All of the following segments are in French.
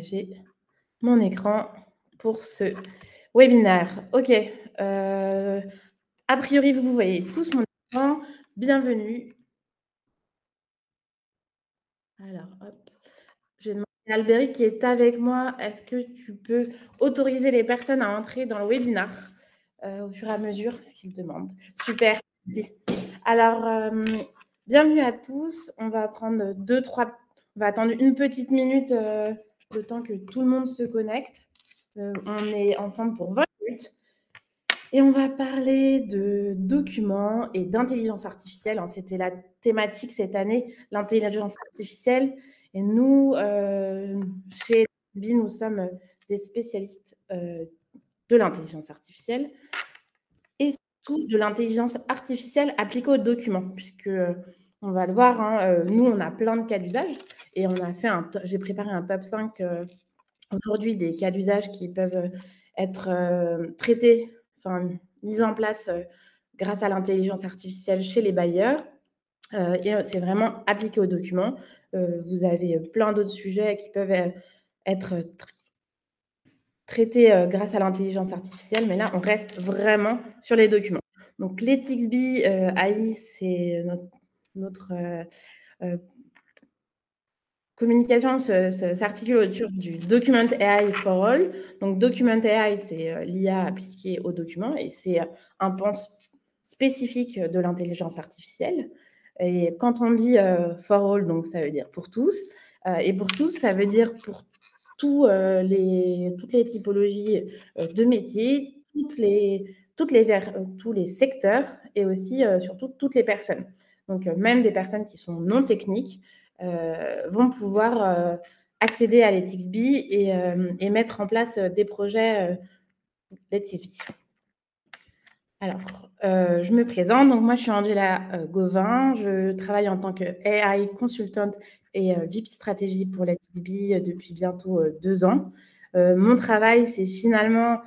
J'ai mon écran pour ce webinaire. OK, a priori, vous voyez tous mon écran. Bienvenue. Alors, hop, je vais demander à Albéric qui est avec moi, est-ce que tu peux autoriser les personnes à entrer dans le webinaire, au fur et à mesure? Parce qu'il demande. Super, merci. Alors, bienvenue à tous. On va prendre 2-3 on va attendre une petite minute, le temps que tout le monde se connecte. On est ensemble pour 20 minutes et on va parler de documents et d'intelligence artificielle. Hein, c'était la thématique cette année, l'intelligence artificielle. Et nous, chez LTXB, nous sommes des spécialistes de l'intelligence artificielle et surtout de l'intelligence artificielle appliquée aux documents, puisque on va le voir, hein, nous, on a plein de cas d'usage et on a fait j'ai préparé un top 5 aujourd'hui des cas d'usage qui peuvent être traités, enfin mis en place grâce à l'intelligence artificielle chez les bailleurs. Et c'est vraiment appliqué aux documents. Vous avez plein d'autres sujets qui peuvent être traités grâce à l'intelligence artificielle, mais là, on reste vraiment sur les documents. Donc, l'ETXB AI, c'est notre communication s'articule autour du Document AI for All. Donc, Document AI, c'est l'IA appliquée aux documents et c'est un pan spécifique de l'intelligence artificielle. Et quand on dit for all, donc ça veut dire pour tous. Et pour tous, ça veut dire pour toutes les typologies de métiers, tous les secteurs et aussi surtout toutes les personnes. Donc, même des personnes qui sont non techniques vont pouvoir accéder à l'ETXB et mettre en place des projets l'ETXB. Alors, je me présente. Donc, moi, je suis Angela Gauvin. Je travaille en tant que AI consultante et VP stratégie pour l'ETXB depuis bientôt 2 ans. Mon travail, c'est finalement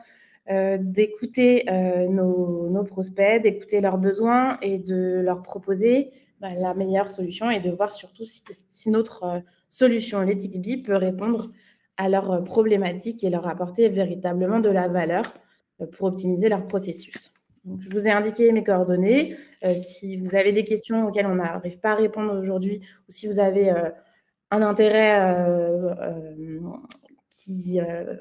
d'écouter nos prospects, d'écouter leurs besoins et de leur proposer la meilleure solution et de voir surtout si notre solution, l'ETXB, peut répondre à leurs problématiques et leur apporter véritablement de la valeur pour optimiser leur processus. Donc, je vous ai indiqué mes coordonnées. Si vous avez des questions auxquelles on n'arrive pas à répondre aujourd'hui ou si vous avez un intérêt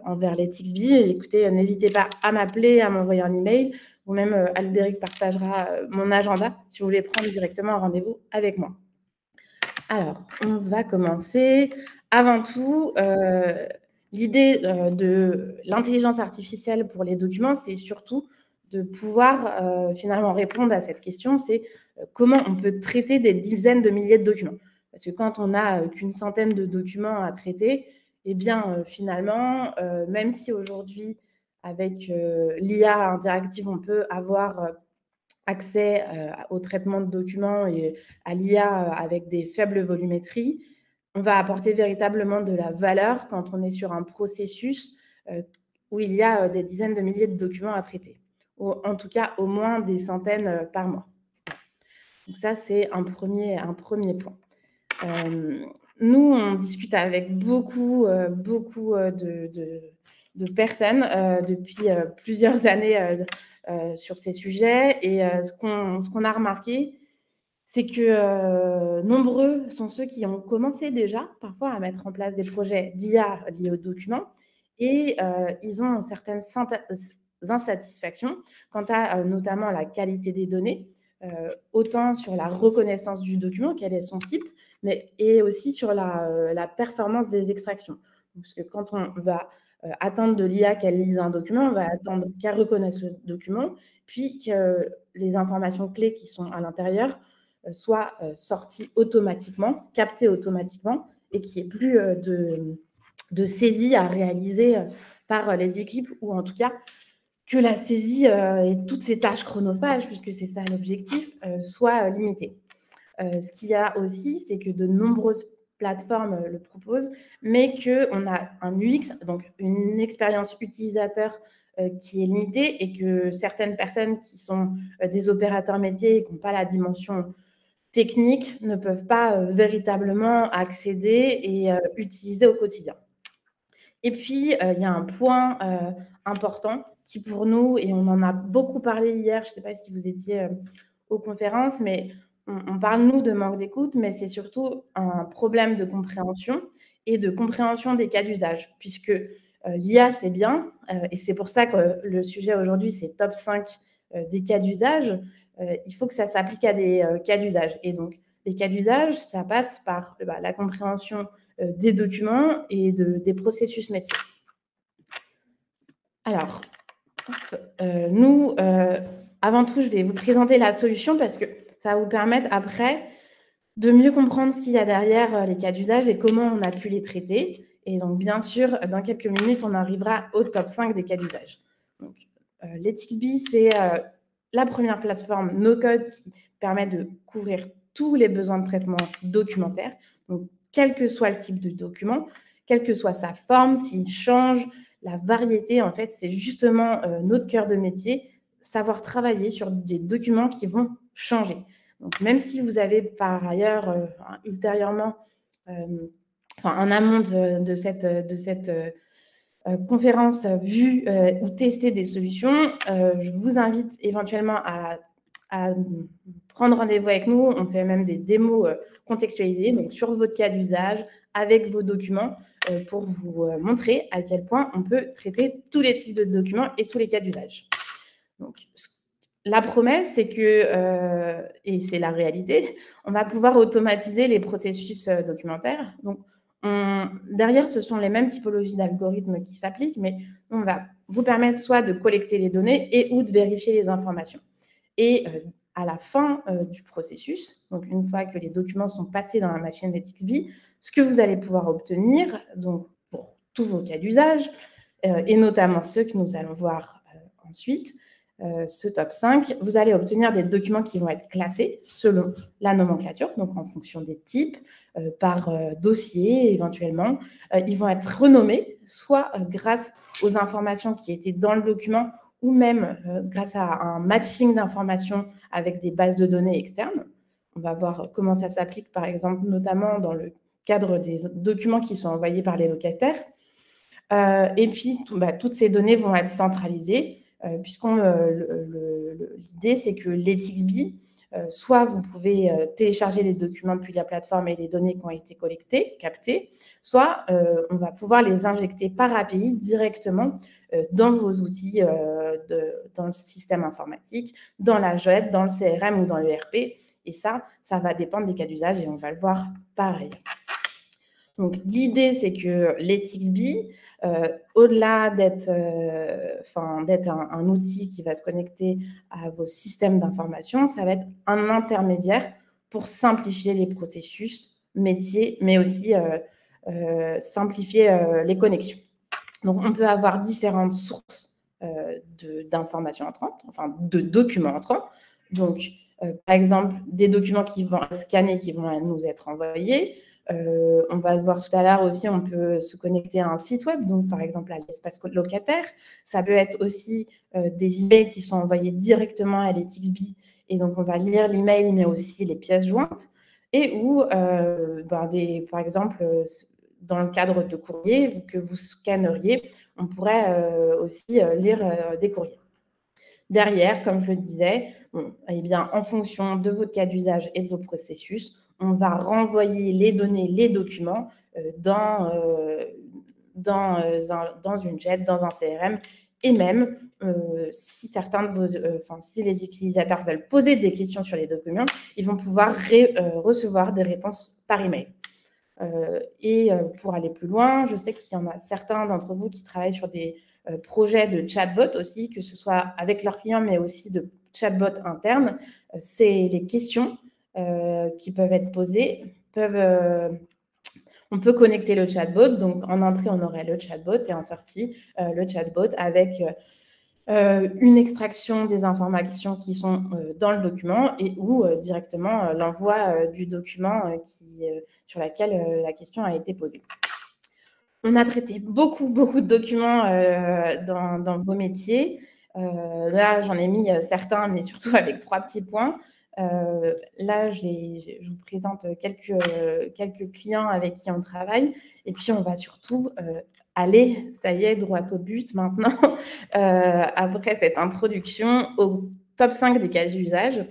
envers l'ETXB, écoutez, n'hésitez pas à m'appeler, à m'envoyer un email ou même Albéric partagera mon agenda si vous voulez prendre directement un rendez-vous avec moi. Alors, on va commencer. Avant tout, l'idée de l'intelligence artificielle pour les documents, c'est surtout de pouvoir finalement répondre à cette question, c'est comment on peut traiter des dizaines de milliers de documents. Parce que quand on n'a qu'une centaine de documents à traiter, eh bien, finalement, même si aujourd'hui, avec l'IA interactive, on peut avoir accès au traitement de documents et à l'IA avec des faibles volumétries, on va apporter véritablement de la valeur quand on est sur un processus où il y a des dizaines de milliers de documents à traiter, ou en tout cas au moins des centaines par mois. Donc ça, c'est un premier point. Nous, on discute avec beaucoup de personnes depuis plusieurs années sur ces sujets. Et ce qu'on a remarqué, c'est que nombreux sont ceux qui ont commencé déjà parfois à mettre en place des projets d'IA liés aux documents et ils ont certaines insatisfactions quant à notamment la qualité des données, autant sur la reconnaissance du document, quel est son type, et aussi sur la performance des extractions. Parce que quand on va attendre de l'IA qu'elle lise un document, on va attendre qu'elle reconnaisse le document, puis que les informations clés qui sont à l'intérieur soient sorties automatiquement, captées automatiquement, et qu'il n'y ait plus de saisie à réaliser par les équipes, ou en tout cas que la saisie et toutes ces tâches chronophages, puisque c'est ça l'objectif, soient limitées. Ce qu'il y a aussi, c'est que de nombreuses plateformes le proposent, mais qu'on a un UX, donc une expérience utilisateur qui est limitée et que certaines personnes qui sont des opérateurs métiers et qui n'ont pas la dimension technique ne peuvent pas véritablement accéder et utiliser au quotidien. Et puis, il y a un point important qui pour nous, et on en a beaucoup parlé hier, je ne sais pas si vous étiez aux conférences, mais on parle, nous, de manque d'écoute, mais c'est surtout un problème de compréhension et de compréhension des cas d'usage, puisque l'IA, c'est bien, et c'est pour ça que le sujet aujourd'hui, c'est top 5 des cas d'usage. Il faut que ça s'applique à des cas d'usage. Et donc, les cas d'usage, ça passe par la compréhension des documents et des processus métiers. Alors, nous, avant tout, je vais vous présenter la solution parce que ça va vous permettre après de mieux comprendre ce qu'il y a derrière les cas d'usage et comment on a pu les traiter. Et donc, bien sûr, dans quelques minutes, on arrivera au top 5 des cas d'usage. Donc, LetsXB, c'est la première plateforme no-code qui permet de couvrir tous les besoins de traitement documentaire. Donc, quel que soit le type de document, quelle que soit sa forme, s'il change, la variété, en fait, c'est justement notre cœur de métier, savoir travailler sur des documents qui vont changer. Donc, même si vous avez par ailleurs, ultérieurement, en amont de cette conférence, vu ou testé des solutions, je vous invite éventuellement à prendre rendez-vous avec nous. On fait même des démos contextualisées, donc sur votre cas d'usage, avec vos documents, pour vous montrer à quel point on peut traiter tous les types de documents et tous les cas d'usage. Donc, la promesse, c'est que, et c'est la réalité, on va pouvoir automatiser les processus documentaires. Donc, derrière, ce sont les mêmes typologies d'algorithmes qui s'appliquent, mais on va vous permettre soit de collecter les données et ou de vérifier les informations. Et à la fin du processus, donc une fois que les documents sont passés dans la machine LetsXB, ce que vous allez pouvoir obtenir, donc pour tous vos cas d'usage, et notamment ceux que nous allons voir ensuite, ce top 5, vous allez obtenir des documents qui vont être classés selon la nomenclature, donc en fonction des types, par dossier éventuellement. Ils vont être renommés, soit grâce aux informations qui étaient dans le document, ou même grâce à un matching d'informations avec des bases de données externes. On va voir comment ça s'applique, par exemple, notamment dans le cadre des documents qui sont envoyés par les locataires. Et puis, toutes ces données vont être centralisées, l'idée, c'est que LetsXB, soit vous pouvez télécharger les documents depuis la plateforme et les données qui ont été collectées, captées, soit on va pouvoir les injecter par API directement dans vos outils, dans le système informatique, dans la JET, dans le CRM ou dans le ERP. Et ça va dépendre des cas d'usage et on va le voir pareil. Donc, l'idée, c'est que LetsXB, au-delà d'être un outil qui va se connecter à vos systèmes d'information, ça va être un intermédiaire pour simplifier les processus métiers, mais aussi simplifier les connexions. Donc, on peut avoir différentes sources d'informations entrantes, de documents entrants. Donc, par exemple, des documents qui vont être scannés, qui vont nous être envoyés. On va le voir tout à l'heure aussi, on peut se connecter à un site web, donc par exemple à l'espace locataire. Ça peut être aussi des emails qui sont envoyés directement à LetsXB, et donc on va lire l'email, mais aussi les pièces jointes, et ou par exemple, dans le cadre de courrier que vous scanneriez, on pourrait aussi lire des courriers. Derrière, comme je le disais, en fonction de votre cas d'usage et de vos processus, on va renvoyer les données, les documents dans une JET, dans un CRM, et même si si les utilisateurs veulent poser des questions sur les documents, ils vont pouvoir recevoir des réponses par email. Et pour aller plus loin, je sais qu'il y en a certains d'entre vous qui travaillent sur des projets de chatbot aussi, que ce soit avec leurs clients, mais aussi de chatbot internes. C'est les questions qui peuvent être posées. On peut connecter le chatbot. Donc, en entrée, on aurait le chatbot et en sortie, le chatbot avec une extraction des informations qui sont dans le document et ou directement l'envoi du document sur lequel la question a été posée. On a traité beaucoup de documents dans vos métiers. Là, j'en ai mis certains, mais surtout avec 3 petits points. Là, je vous présente quelques clients avec qui on travaille. Et puis, on va surtout Allez, ça y est, droit au but maintenant, après cette introduction au top 5 des cas d'usage.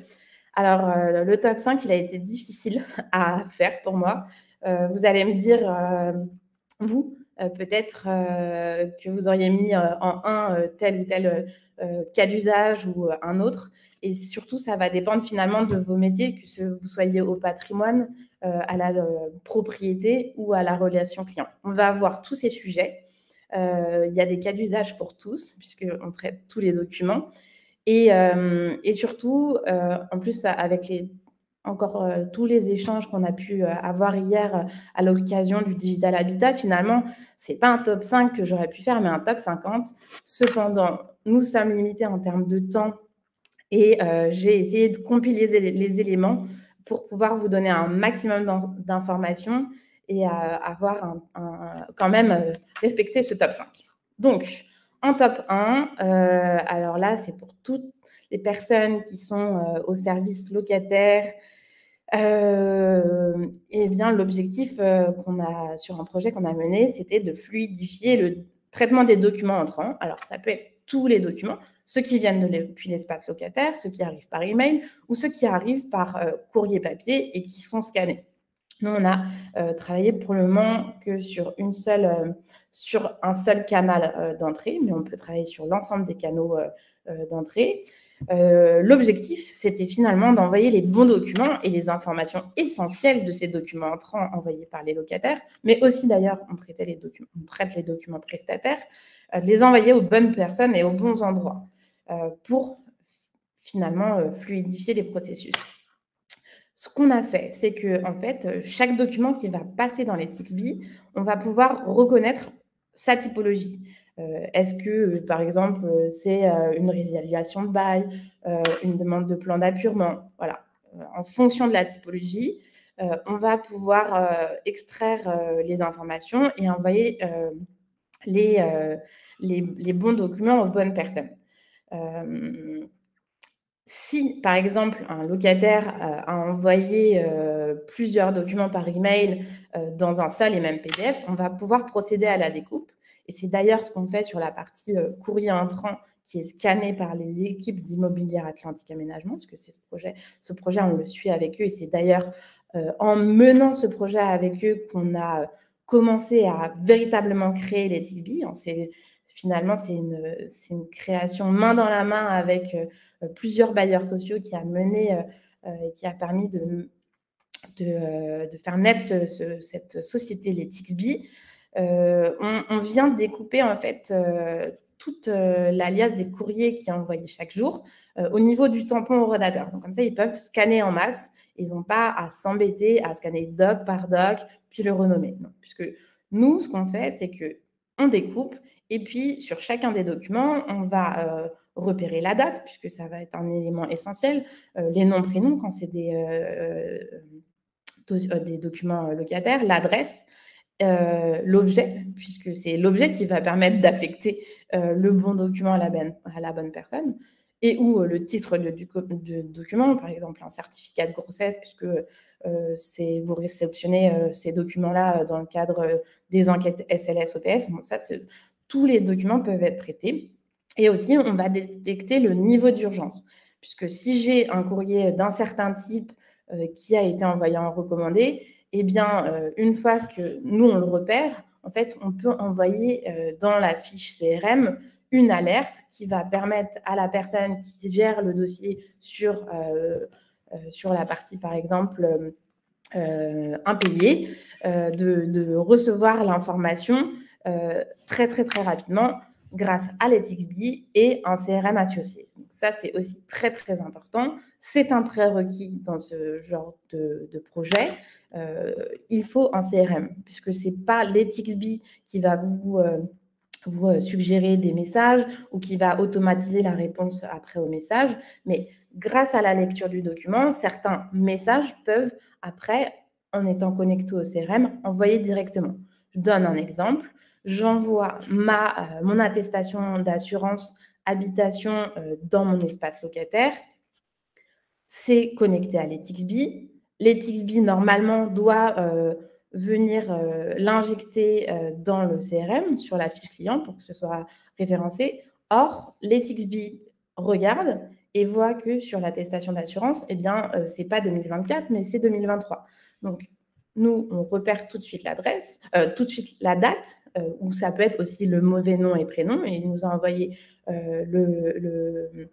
Alors, le top 5, il a été difficile à faire pour moi. Vous allez me dire, vous, peut-être, que vous auriez mis, en 1, tel ou tel, cas d'usage ou un autre et surtout, ça va dépendre finalement de vos métiers, que vous soyez au patrimoine, à la, propriété ou à la relation client. On va voir tous ces sujets. Il y a des cas d'usage pour tous puisqu'on traite tous les documents et surtout, en plus, avec encore tous les échanges qu'on a pu avoir hier à l'occasion du Digital Habitat, finalement, c'est pas un top 5 que j'aurais pu faire, mais un top 50. Cependant, nous sommes limités en termes de temps et j'ai essayé de compiler les éléments pour pouvoir vous donner un maximum d'informations et avoir quand même respecter ce top 5. Donc, en top 1, alors là, c'est pour toutes les personnes qui sont au service locataire. Et bien, l'objectif qu'on a sur un projet qu'on a mené, c'était de fluidifier le traitement des documents entrants. Alors, ça peut être tous les documents, ceux qui viennent depuis l'espace locataire, ceux qui arrivent par email ou ceux qui arrivent par courrier papier et qui sont scannés. Nous, on a travaillé pour le moment que sur sur un seul canal d'entrée, mais on peut travailler sur l'ensemble des canaux d'entrée. L'objectif, c'était finalement d'envoyer les bons documents et les informations essentielles de ces documents entrants envoyés par les locataires, mais aussi d'ailleurs, on traite les documents prestataires, de les envoyer aux bonnes personnes et aux bons endroits pour finalement fluidifier les processus. Ce qu'on a fait, c'est que en fait, chaque document qui va passer dans les TXB, on va pouvoir reconnaître sa typologie. Est-ce que, par exemple, c'est une résiliation de bail, une demande de plan d'appurement? Voilà. En fonction de la typologie, on va pouvoir extraire les informations et envoyer les bons documents aux bonnes personnes. Si, par exemple, un locataire a envoyé plusieurs documents par email dans un seul et même PDF, on va pouvoir procéder à la découpe. Et c'est d'ailleurs ce qu'on fait sur la partie courrier entrant qui est scanné par les équipes d'Immobilière Atlantique Aménagement, parce que c'est ce projet, on le suit avec eux. Et c'est d'ailleurs en menant ce projet avec eux qu'on a commencé à véritablement créer les TXB. Finalement, c'est une création main dans la main avec plusieurs bailleurs sociaux qui a mené et qui a permis de faire naître cette société, les TXB. On vient découper en fait toute l'alias des courriers qui est envoyé chaque jour au niveau du tampon au redateur. Donc comme ça, ils peuvent scanner en masse. Ils n'ont pas à s'embêter à scanner doc par doc, puis le renommer. Non, puisque nous, ce qu'on fait, c'est qu'on découpe et puis sur chacun des documents, on va repérer la date, puisque ça va être un élément essentiel, les noms, prénoms quand c'est des documents locataires, l'adresse, l'objet, puisque c'est l'objet qui va permettre d'affecter le bon document à la bonne personne, et ou le titre du document, par exemple un certificat de grossesse, puisque vous réceptionnez ces documents-là dans le cadre des enquêtes SLS-OPS. Bon, ça, tous les documents peuvent être traités. Et aussi, on va détecter le niveau d'urgence, puisque si j'ai un courrier d'un certain type qui a été envoyé en recommandé, eh bien, une fois que nous, on le repère, en fait, on peut envoyer dans la fiche CRM une alerte qui va permettre à la personne qui gère le dossier sur la partie, par exemple, impayé, de recevoir l'information très, très, très rapidement grâce à l'ETXB et un CRM associé. Donc ça, c'est aussi très, très important. C'est un prérequis dans ce genre de projet. Il faut un CRM, puisque ce n'est pas l'ETXB qui va vous suggérer des messages ou qui va automatiser la réponse après au message, mais grâce à la lecture du document, certains messages peuvent, après, en étant connectés au CRM, envoyer directement. Je donne un exemple. J'envoie mon attestation d'assurance habitation dans mon espace locataire. C'est connecté à l'ETXB. L'ETXB, normalement, doit venir l'injecter dans le CRM sur la fiche client pour que ce soit référencé. Or, l'EthicsBee regarde et voit que sur l'attestation d'assurance, eh bien, c'est pas 2024, mais c'est 2023. Donc, nous, on repère tout de suite l'adresse, tout de suite la date, ou ça peut être aussi le mauvais nom et prénom. Et il nous a envoyé une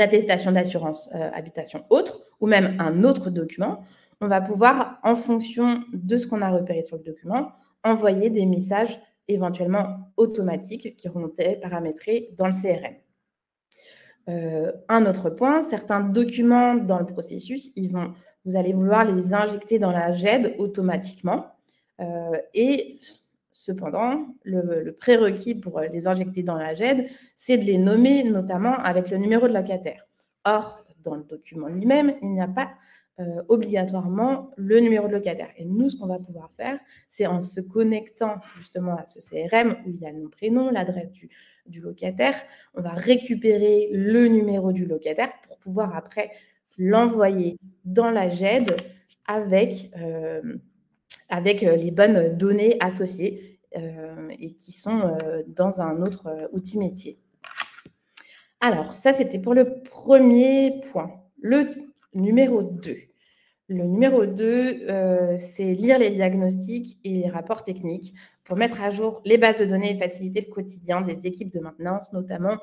attestation d'assurance habitation autre, ou même un autre document. On va pouvoir, en fonction de ce qu'on a repéré sur le document, envoyer des messages éventuellement automatiques qui auront été paramétrés dans le CRM. Un autre point, certains documents dans le processus, vous allez vouloir les injecter dans la GED automatiquement. Et cependant, le prérequis pour les injecter dans la GED, c'est de les nommer notamment avec le numéro de locataire. Or, dans le document lui-même, il n'y a pas obligatoirement le numéro de locataire. Et nous, ce qu'on va pouvoir faire, c'est en se connectant justement à ce CRM où il y a le nom, prénom, l'adresse du locataire, on va récupérer le numéro du locataire pour pouvoir après l'envoyer dans la GED avec les bonnes données associées et qui sont dans un autre outil métier. Alors, ça, c'était pour le premier point. Le numéro 2. Le numéro 2, c'est lire les diagnostics et les rapports techniques pour mettre à jour les bases de données et faciliter le quotidien des équipes de maintenance notamment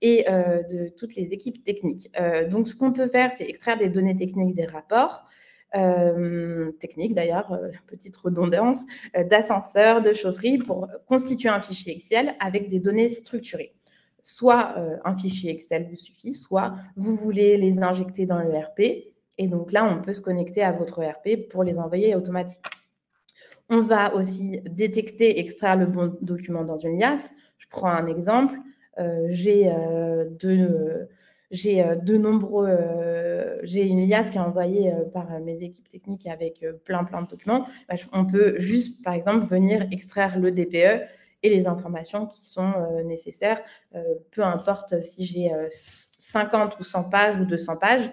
et de toutes les équipes techniques. Donc, ce qu'on peut faire, c'est extraire des données techniques des rapports, techniques d'ailleurs, petite redondance, d'ascenseurs, de chaufferie pour constituer un fichier Excel avec des données structurées. Soit un fichier Excel vous suffit, soit vous voulez les injecter dans le RP. Et donc là, on peut se connecter à votre ERP pour les envoyer automatiquement. On va aussi détecter, extraire le bon document dans une liasse. Je prends un exemple. J'ai une liasse qui est envoyée par mes équipes techniques avec plein de documents. On peut juste, par exemple, venir extraire le DPE et les informations qui sont nécessaires. Peu importe si j'ai 50 ou 100 pages ou 200 pages.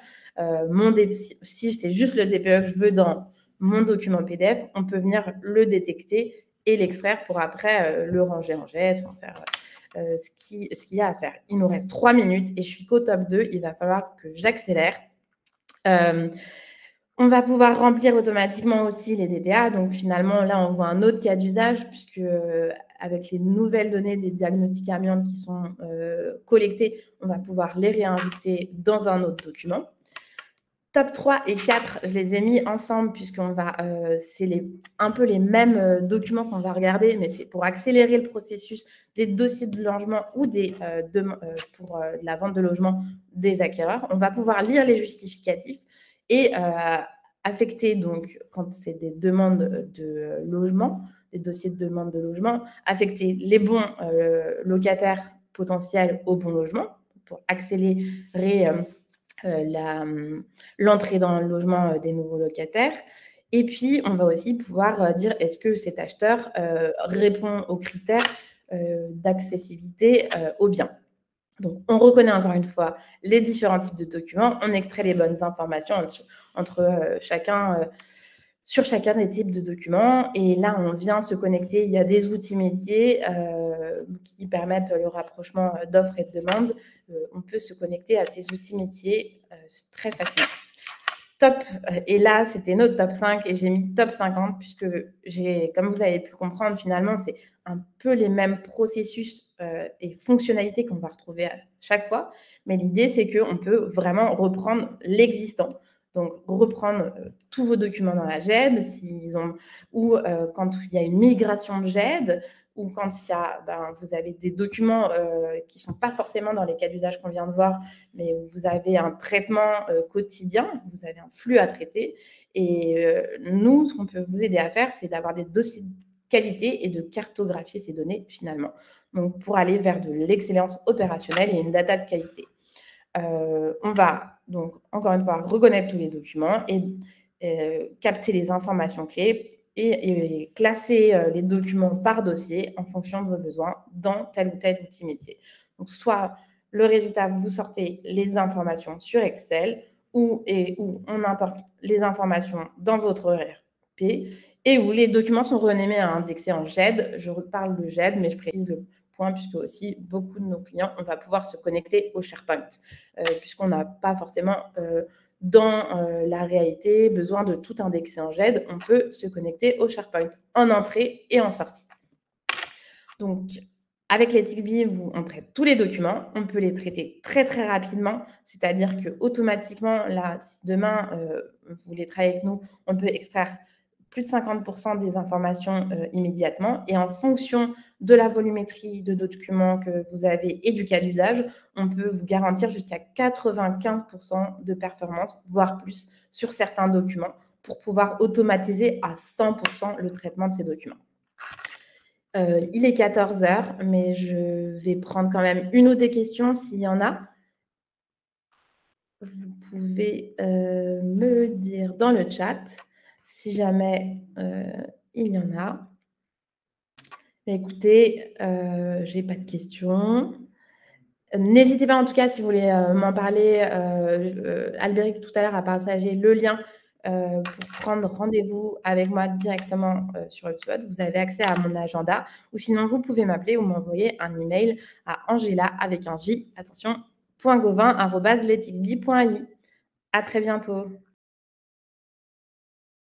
Si c'est juste le DPE que je veux dans mon document PDF, on peut venir le détecter et l'extraire pour après le ranger en jet, faire ce qu'il y a à faire. Il nous reste 3 minutes et je suis qu'au top 2. Il va falloir que j'accélère. On va pouvoir remplir automatiquement aussi les DTA. Donc, finalement, là, on voit un autre cas d'usage puisque avec les nouvelles données des diagnostics amiantes qui sont collectées, on va pouvoir les réinjecter dans un autre document. Top 3 et 4, je les ai mis ensemble puisqu'on va, c'est un peu les mêmes documents qu'on va regarder, mais c'est pour accélérer le processus des dossiers de logement ou pour la vente de logement des acquéreurs. On va pouvoir lire les justificatifs et affecter, donc, quand c'est des demandes de logement, des dossiers de demande de logement, affecter les bons locataires potentiels au bon logement pour accélérer l'entrée dans le logement des nouveaux locataires. Et puis, on va aussi pouvoir dire est-ce que cet acheteur répond aux critères d'accessibilité au bien. Donc, on reconnaît encore une fois les différents types de documents, on extrait les bonnes informations sur chacun des types de documents. Et là, on vient se connecter. Il y a des outils métiers qui permettent le rapprochement d'offres et de demandes. On peut se connecter à ces outils métiers très facilement. Top. Et là, c'était notre top 5 et j'ai mis top 50 puisque comme vous avez pu comprendre, finalement, c'est un peu les mêmes processus et fonctionnalités qu'on va retrouver à chaque fois. Mais l'idée, c'est qu'on peut vraiment reprendre l'existant. Donc, reprendre tous vos documents dans la GED, ou quand il y a une migration de GED, ou quand vous avez des documents qui ne sont pas forcément dans les cas d'usage qu'on vient de voir, mais vous avez un traitement quotidien, vous avez un flux à traiter. Et nous, ce qu'on peut vous aider à faire, c'est d'avoir des dossiers de qualité et de cartographier ces données finalement. Donc, pour aller vers de l'excellence opérationnelle et une data de qualité. On va donc, encore une fois, reconnaître tous les documents et capter les informations clés et classer les documents par dossier en fonction de vos besoins dans tel ou tel outil métier. Donc, soit le résultat, vous sortez les informations sur Excel ou on importe les informations dans votre ERP et où les documents sont renommés à indexer en GED. Je reparle de GED, mais je précise le point puisque aussi beaucoup de nos clients, on va pouvoir se connecter au SharePoint, puisqu'on n'a pas forcément dans la réalité besoin de tout indexer en GED. On peut se connecter au SharePoint en entrée et en sortie. Donc, avec LetXB, on traite tous les documents. On peut les traiter très, très rapidement. C'est-à-dire qu'automatiquement, là, si demain, vous voulez travailler avec nous, on peut extraire plus de 50% des informations immédiatement. Et en fonction de la volumétrie de documents que vous avez et du cas d'usage, on peut vous garantir jusqu'à 95% de performance, voire plus, sur certains documents pour pouvoir automatiser à 100% le traitement de ces documents. Il est 14h, mais je vais prendre quand même une ou des questions s'il y en a. Vous pouvez me dire dans le chat si jamais il y en a. Mais écoutez, je n'ai pas de questions. N'hésitez pas en tout cas si vous voulez m'en parler. Albéric tout à l'heure a partagé le lien pour prendre rendez-vous avec moi directement sur HubSpot. Vous avez accès à mon agenda ou sinon vous pouvez m'appeler ou m'envoyer un email à Angela avec un J, attention, .gauvin@letxb.ai. À très bientôt.